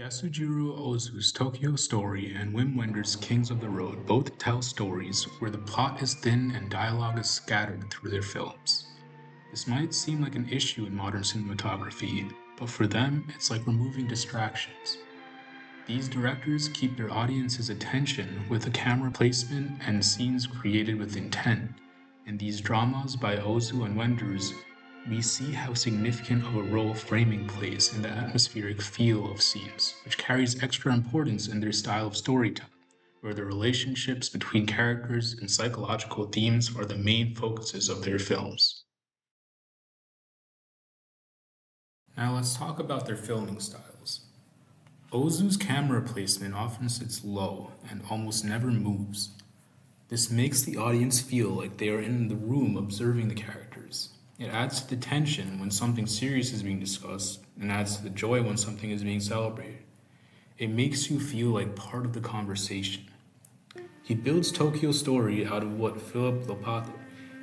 Yasujiro Ozu's Tokyo Story and Wim Wenders' Kings of the Road both tell stories where the plot is thin and dialogue is scattered through their films. This might seem like an issue in modern cinematography, but for them, it's like removing distractions. These directors keep their audience's attention with a camera placement and scenes created with intent. In these dramas by Ozu and Wenders, we see how significant of a role framing plays in the atmospheric feel of scenes, which carries extra importance in their style of storytelling, where the relationships between characters and psychological themes are the main focuses of their films. Now let's talk about their filming styles. Ozu's camera placement often sits low and almost never moves. This makes the audience feel like they are in the room observing the characters. It adds to the tension when something serious is being discussed and adds to the joy when something is being celebrated. It makes you feel like part of the conversation. He builds Tokyo Story out of what Philip Lopate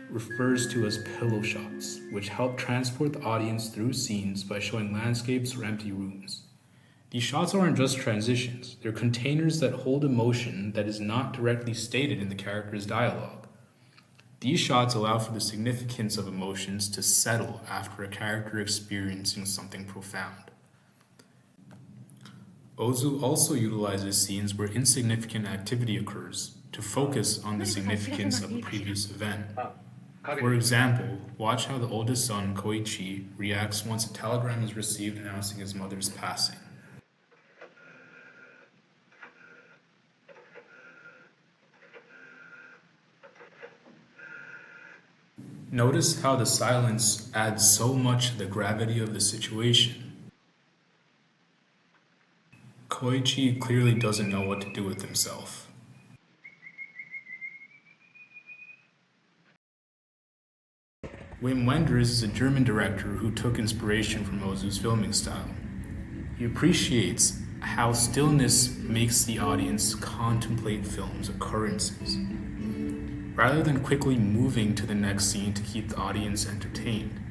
refers to as pillow shots, which help transport the audience through scenes by showing landscapes or empty rooms. These shots aren't just transitions, they're containers that hold emotion that is not directly stated in the character's dialogue. These shots allow for the significance of emotions to settle after a character experiencing something profound. Ozu also utilizes scenes where insignificant activity occurs to focus on the significance of a previous event. For example, watch how the oldest son, Koichi, reacts once a telegram is received announcing his mother's passing. Notice how the silence adds so much to the gravity of the situation. Koichi clearly doesn't know what to do with himself. Wim Wenders is a German director who took inspiration from Ozu's filming style. He appreciates how stillness makes the audience contemplate film's occurrences, rather than quickly moving to the next scene to keep the audience entertained.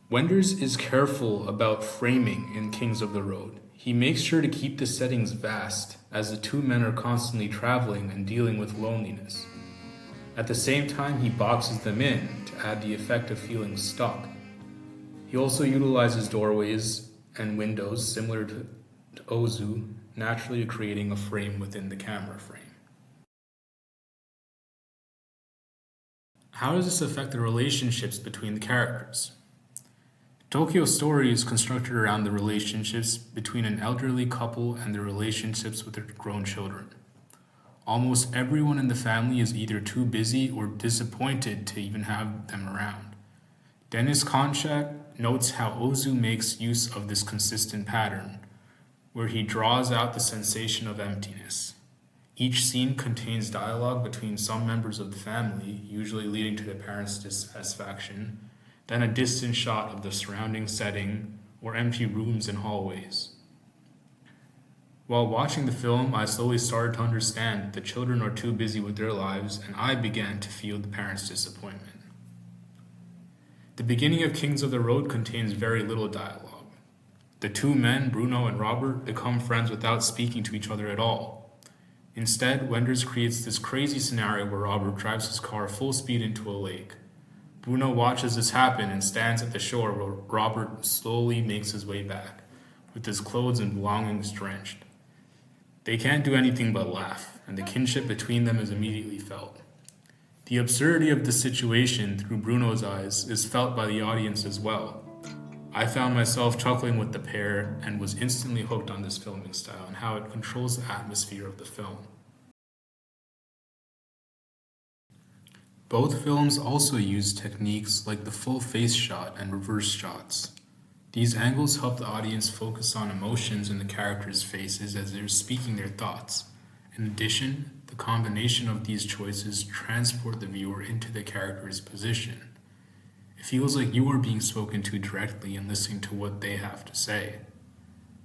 Wenders is careful about framing in Kings of the Road. He makes sure to keep the settings vast, as the two men are constantly traveling and dealing with loneliness. At the same time, he boxes them in to add the effect of feeling stuck. He also utilizes doorways and windows similar to Ozu, naturally creating a frame within the camera frame. How does this affect the relationships between the characters? Tokyo Story is constructed around the relationships between an elderly couple and their relationships with their grown children. Almost everyone in the family is either too busy or disappointed to even have them around. Dennis Konchak notes how Ozu makes use of this consistent pattern, where he draws out the sensation of emptiness. Each scene contains dialogue between some members of the family, usually leading to the parents' dissatisfaction, then a distant shot of the surrounding setting or empty rooms and hallways. While watching the film, I slowly started to understand that the children are too busy with their lives, and I began to feel the parents' disappointment. The beginning of Kings of the Road contains very little dialogue. The two men, Bruno and Robert, become friends without speaking to each other at all. Instead, Wenders creates this crazy scenario where Robert drives his car full speed into a lake. Bruno watches this happen and stands at the shore where Robert slowly makes his way back, with his clothes and belongings drenched. They can't do anything but laugh, and the kinship between them is immediately felt. The absurdity of the situation through Bruno's eyes is felt by the audience as well. I found myself chuckling with the pair and was instantly hooked on this filming style and how it controls the atmosphere of the film. Both films also use techniques like the full face shot and reverse shots. These angles help the audience focus on emotions in the characters' faces as they're speaking their thoughts. In addition, the combination of these choices transport the viewer into the character's position. It feels like you are being spoken to directly and listening to what they have to say.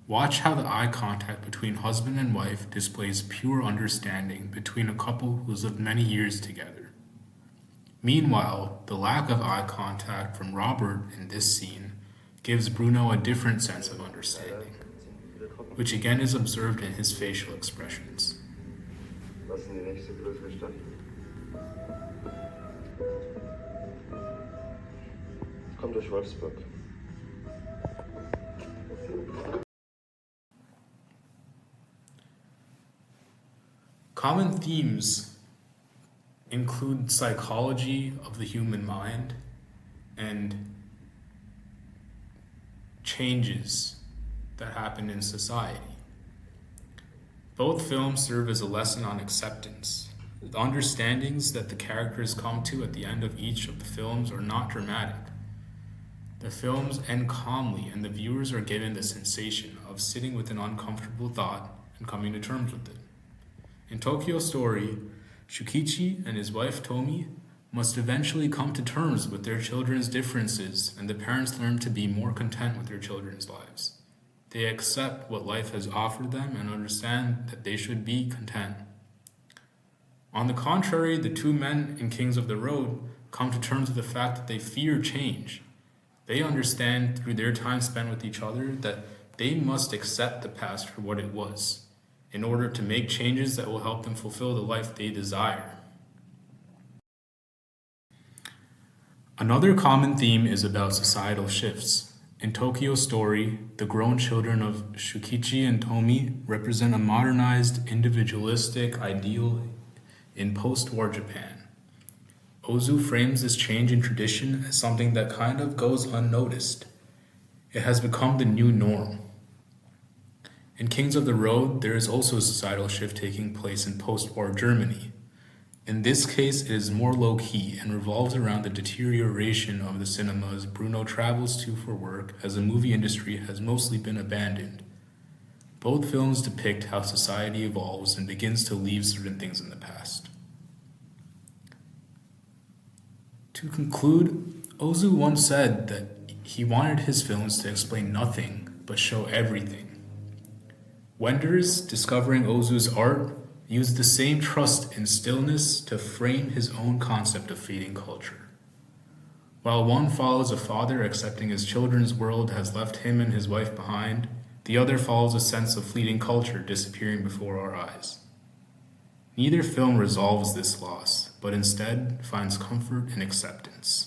Watch how the eye contact between husband and wife displays pure understanding between a couple who has lived many years together. Meanwhile, the lack of eye contact from Robert in this scene gives Bruno a different sense of understanding. which again is observed in his facial expressions. Was ist denn die nächste größere Stadt? Ich komme durch Wolfsburg. Common themes include psychology of the human mind and changes that happen in society. Both films serve as a lesson on acceptance. The understandings that the characters come to at the end of each of the films are not dramatic. The films end calmly, and the viewers are given the sensation of sitting with an uncomfortable thought and coming to terms with it. In Tokyo Story, Shukichi and his wife Tomi must eventually come to terms with their children's differences, and the parents learn to be more content with their children's lives. They accept what life has offered them and understand that they should be content. On the contrary, the two men in Kings of the Road come to terms with the fact that they fear change. They understand through their time spent with each other that they must accept the past for what it was, in order to make changes that will help them fulfill the life they desire. Another common theme is about societal shifts. In Tokyo Story, the grown children of Shukichi and Tomi represent a modernized, individualistic ideal in post-war Japan. Ozu frames this change in tradition as something that kind of goes unnoticed. It has become the new norm. In Kings of the Road, there is also a societal shift taking place in post-war Germany. In this case, it is more low-key and revolves around the deterioration of the cinemas Bruno travels to for work, as the movie industry has mostly been abandoned. Both films depict how society evolves and begins to leave certain things in the past. To conclude, Ozu once said that he wanted his films to explain nothing but show everything. Wenders, discovering Ozu's art, used the same trust and stillness to frame his own concept of fading culture. While one follows a father accepting his children's world has left him and his wife behind, the other follows a sense of fleeting culture disappearing before our eyes. Neither film resolves this loss, but instead finds comfort in acceptance.